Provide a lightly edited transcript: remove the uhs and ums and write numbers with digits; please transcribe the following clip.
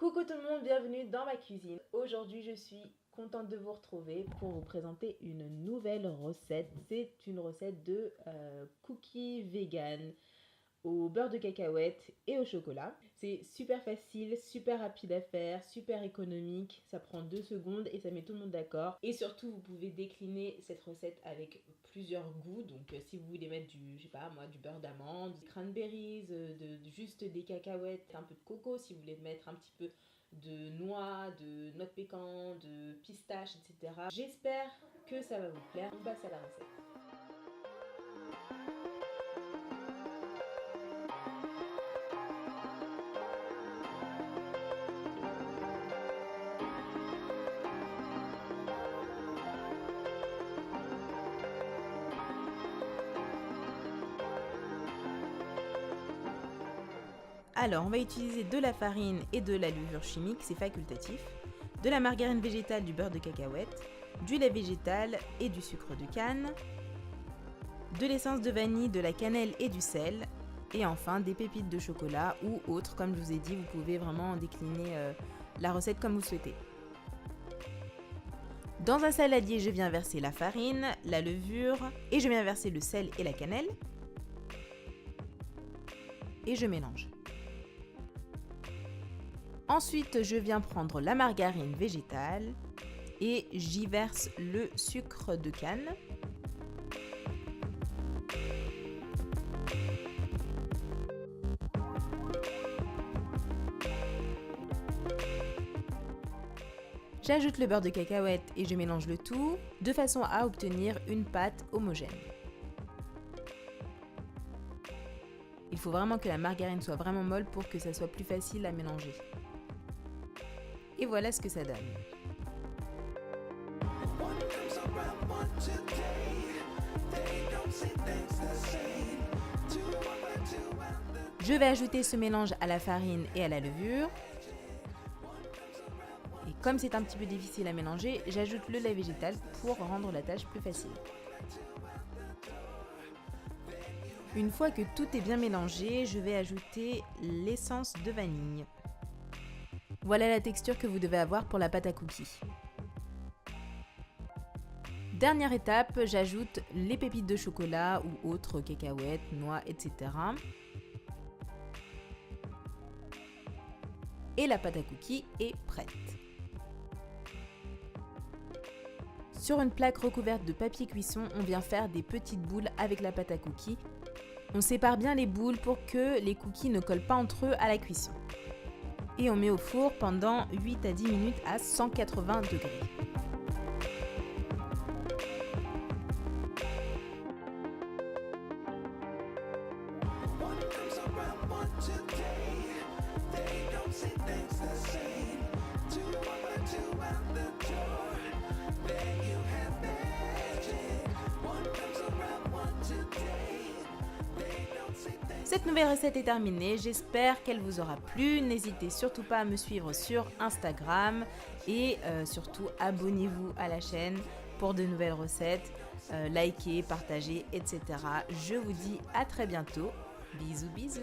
Coucou tout le monde, bienvenue dans ma cuisine. Aujourd'hui je suis contente de vous retrouver pour vous présenter une nouvelle recette. C'est une recette de cookies vegan au beurre de cacahuète et au chocolat. C'est super facile, super rapide à faire, super économique. Ça prend 2 secondes et ça met tout le monde d'accord. Et surtout, vous pouvez décliner cette recette avec plusieurs goûts. Donc si vous voulez mettre du, je sais pas moi, du beurre d'amande, des cranberries, juste des cacahuètes, un peu de coco, si vous voulez mettre un petit peu de noix de pécan, de pistache, etc. J'espère que ça va vous plaire. On passe à la recette. Alors, on va utiliser de la farine et de la levure chimique, c'est facultatif, de la margarine végétale, du beurre de cacahuète, du lait végétal et du sucre de canne, de l'essence de vanille, de la cannelle et du sel, et enfin des pépites de chocolat ou autres. Comme je vous ai dit, vous pouvez vraiment décliner la recette comme vous souhaitez. Dans un saladier, je viens verser la farine, la levure et je viens verser le sel et la cannelle. Et je mélange. Ensuite, je viens prendre la margarine végétale et j'y verse le sucre de canne. J'ajoute le beurre de cacahuète et je mélange le tout de façon à obtenir une pâte homogène. Il faut vraiment que la margarine soit vraiment molle pour que ça soit plus facile à mélanger. Et voilà ce que ça donne. Je vais ajouter ce mélange à la farine et à la levure. Et comme c'est un petit peu difficile à mélanger, j'ajoute le lait végétal pour rendre la tâche plus facile. Une fois que tout est bien mélangé, je vais ajouter l'essence de vanille. Voilà la texture que vous devez avoir pour la pâte à cookies. Dernière étape, j'ajoute les pépites de chocolat ou autres cacahuètes, noix, etc. Et la pâte à cookies est prête. Sur une plaque recouverte de papier cuisson, on vient faire des petites boules avec la pâte à cookies. On sépare bien les boules pour que les cookies ne collent pas entre eux à la cuisson. Et on met au four pendant 8 à 10 minutes à 180 degrés. Cette nouvelle recette est terminée, j'espère qu'elle vous aura plu. N'hésitez surtout pas à me suivre sur Instagram et surtout abonnez-vous à la chaîne pour de nouvelles recettes. Likez, partagez, etc. Je vous dis à très bientôt. Bisous bisous.